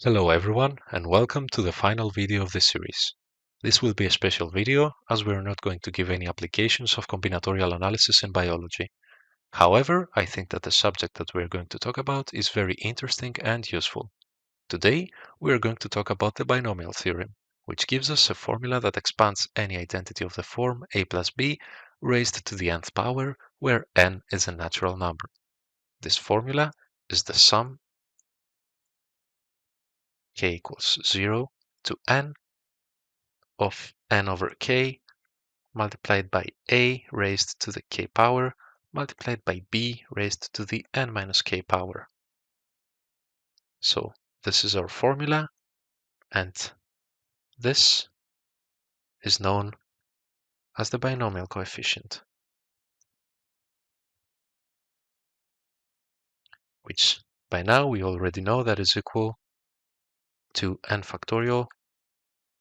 Hello everyone, and welcome to the final video of this series. This will be a special video as we are not going to give any applications of combinatorial analysis in biology. However, I think that the subject that we are going to talk about is very interesting and useful. Today, we are going to talk about the binomial theorem, which gives us a formula that expands any identity of the form a plus b raised to the nth power, where n is a natural number. This formula is the sum k equals 0 to n of n over k multiplied by a raised to the k power multiplied by b raised to the n minus k power. So this is our formula, and this is known as the binomial coefficient, which by now we already know that is equal to n factorial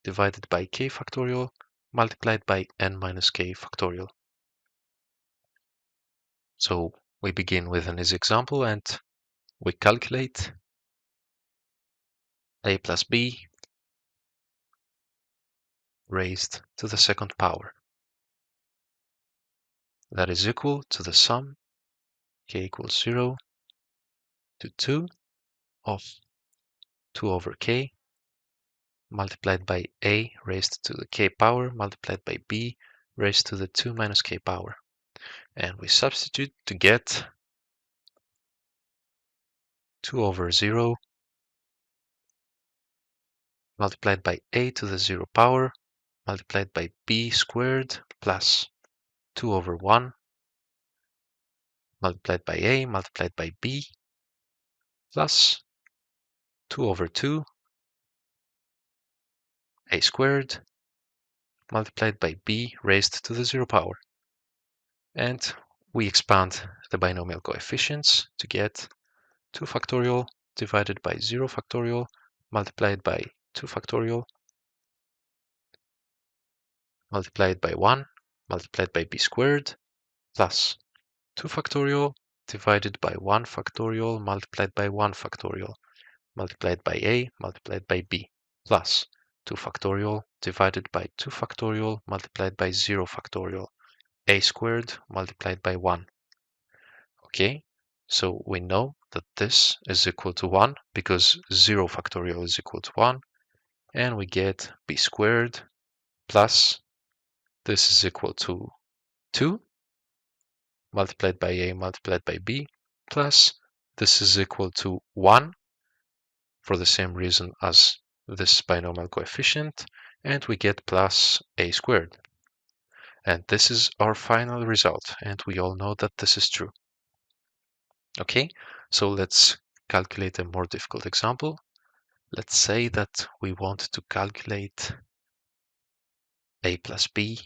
divided by k factorial multiplied by n minus k factorial. So we begin with an easy example and we calculate a plus b raised to the second power. That is equal to the sum k equals 0 to 2 of 2 over k multiplied by a raised to the k power multiplied by b raised to the 2 minus k power. And we substitute to get 2 over 0 multiplied by a to the 0 power multiplied by b squared plus 2 over 1 multiplied by a multiplied by b plus 2 over 2 a squared multiplied by b raised to the 0 power. And we expand the binomial coefficients to get 2 factorial divided by 0 factorial multiplied by 2 factorial multiplied by 1 multiplied by b squared plus 2 factorial divided by 1 factorial multiplied by 1 factorial multiplied by a multiplied by b plus 2 factorial divided by 2 factorial multiplied by 0 factorial a squared multiplied by 1. Okay, so we know that this is equal to 1 because 0 factorial is equal to 1, and we get b squared plus this is equal to 2 multiplied by a multiplied by b plus this is equal to 1 for the same reason as this binomial coefficient, and we get plus a squared. And this is our final result, and we all know that this is true. Okay, so let's calculate a more difficult example. Let's say that we want to calculate a plus b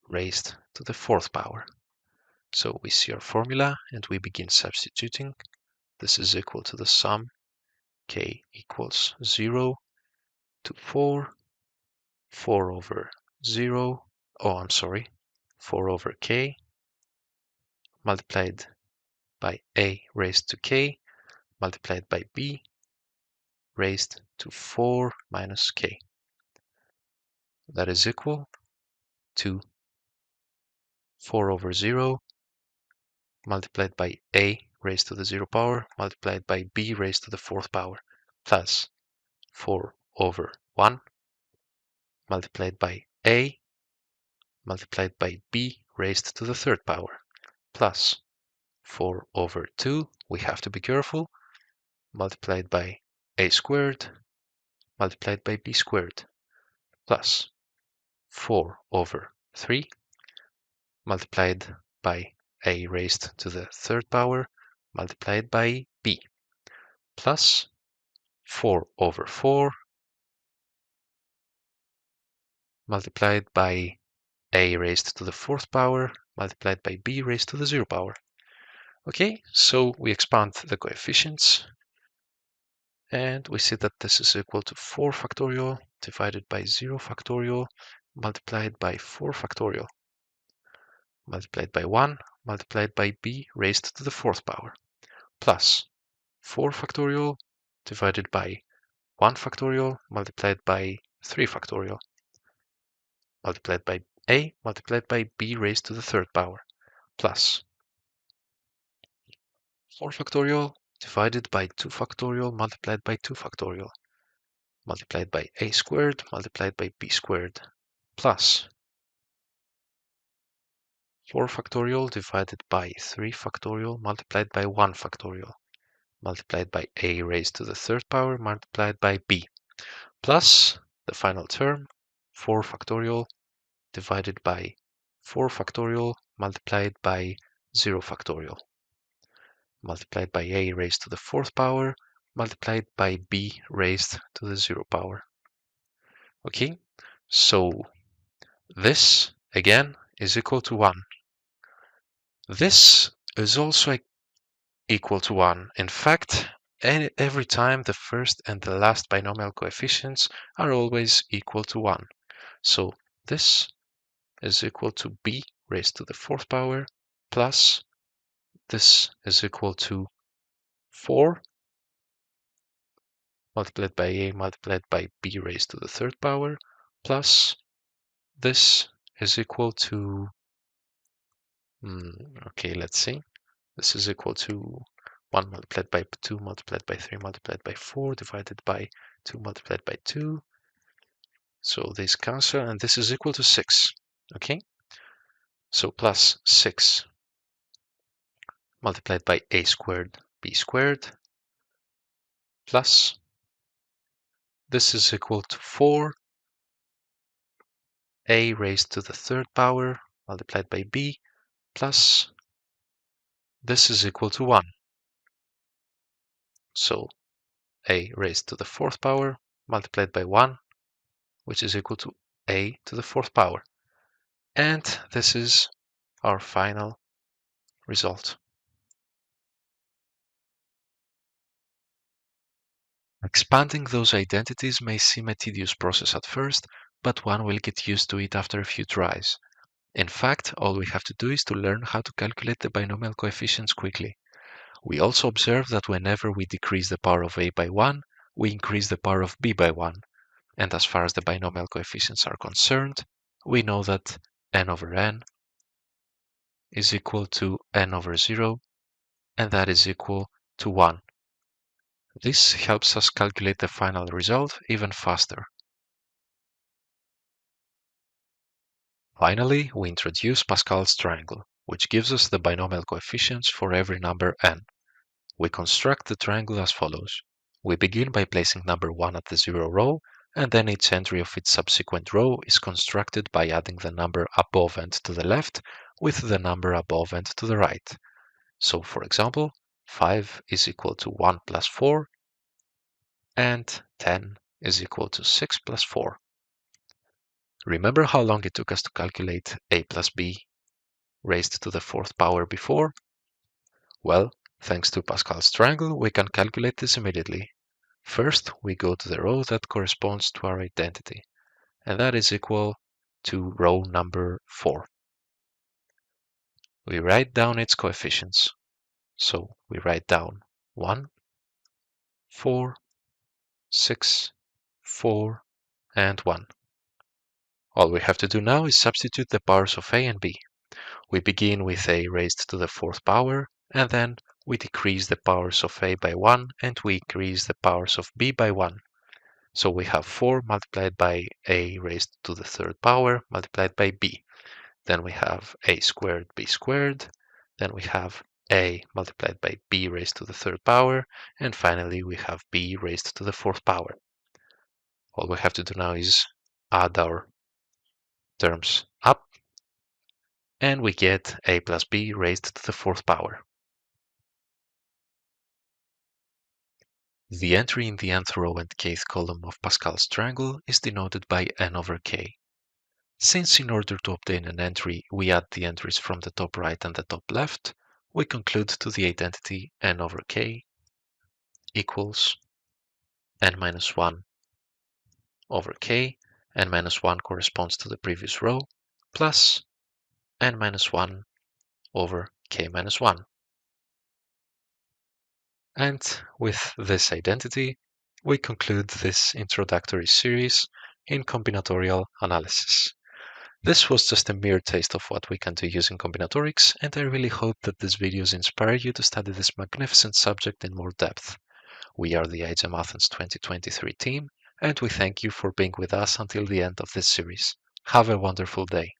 raised to the 4th power. So we see our formula and we begin substituting. This is equal to the sum k equals 0 to 4 over 0, 4 over k multiplied by a raised to k multiplied by b raised to 4 minus k. That is equal to 4 over 0 multiplied by a raised to the 0 power multiplied by b raised to the 4th power plus 4 over 1 multiplied by a multiplied by b raised to the 3rd power plus 4 over 2, we have to be careful, multiplied by a squared multiplied by b squared plus 4 over 3 multiplied by a raised to the 3rd power multiplied by b plus 4 over 4 multiplied by a raised to the 4th power multiplied by b raised to the 0 power. Okay, so we expand the coefficients and we see that this is equal to 4 factorial divided by 0 factorial multiplied by 4 factorial multiplied by 1 multiplied by b raised to the 4th power plus 4 factorial divided by 1 factorial multiplied by 3 factorial multiplied by a multiplied by b raised to the 3rd power plus 4 factorial divided by 2 factorial multiplied by 2 factorial multiplied by a squared multiplied by b squared plus 4 factorial divided by 3 factorial multiplied by 1 factorial multiplied by a raised to the 3rd power multiplied by b plus the final term 4 factorial divided by 4 factorial multiplied by 0 factorial multiplied by a raised to the 4th power multiplied by b raised to the 0 power. Okay, so this again is equal to 1. This is also equal to 1. In fact, every time the first and the last binomial coefficients are always equal to 1. So this is equal to b raised to the 4th power plus this is equal to 4 multiplied by a multiplied by b raised to the 3rd power plus this is equal to, okay, let's see. This is equal to 1 multiplied by 2 multiplied by 3 multiplied by 4 divided by 2 multiplied by 2. So this cancel and this is equal to 6. Okay, so plus 6 multiplied by a squared b squared plus this is equal to 4 a raised to the 3rd power multiplied by b plus this is equal to 1. So a raised to the 4th power multiplied by 1, which is equal to a to the 4th power. And this is our final result. Expanding those identities may seem a tedious process at first, but one will get used to it after a few tries. In fact, all we have to do is to learn how to calculate the binomial coefficients quickly. We also observe that whenever we decrease the power of a by 1, we increase the power of b by 1. And as far as the binomial coefficients are concerned, we know that n over n is equal to n over 0, and that is equal to 1. This helps us calculate the final result even faster. Finally, we introduce Pascal's triangle, which gives us the binomial coefficients for every number n. We construct the triangle as follows. We begin by placing number 1 at the 0 row, and then each entry of its subsequent row is constructed by adding the number above and to the left with the number above and to the right. So, for example, 5 is equal to 1 plus 4, and 10 is equal to 6 plus 4. Remember how long it took us to calculate a plus b raised to the 4th power before? Well, thanks to Pascal's triangle, we can calculate this immediately. First, we go to the row that corresponds to our identity, and that is equal to row number 4. We write down its coefficients. So we write down 1, 4, 6, 4, and 1. All we have to do now is substitute the powers of a and b. We begin with a raised to the 4th power, and then we decrease the powers of a by 1, and we increase the powers of b by 1. So we have 4 multiplied by a raised to the 3rd power multiplied by b. Then we have a squared b squared. Then we have a multiplied by b raised to the 3rd power. And finally, we have b raised to the 4th power. All we have to do now is add our terms up, and we get a plus b raised to the 4th power. The entry in the nth row and kth column of Pascal's triangle is denoted by n over k. Since in order to obtain an entry, we add the entries from the top right and the top left, we conclude to the identity n over k equals n minus 1 over k. N minus 1 corresponds to the previous row, plus n minus 1 over k minus 1. And with this identity, we conclude this introductory series in combinatorial analysis. This was just a mere taste of what we can do using combinatorics, and I really hope that these videos inspire you to study this magnificent subject in more depth. We are the iGEM Athens 2023 team, and we thank you for being with us until the end of this series. Have a wonderful day.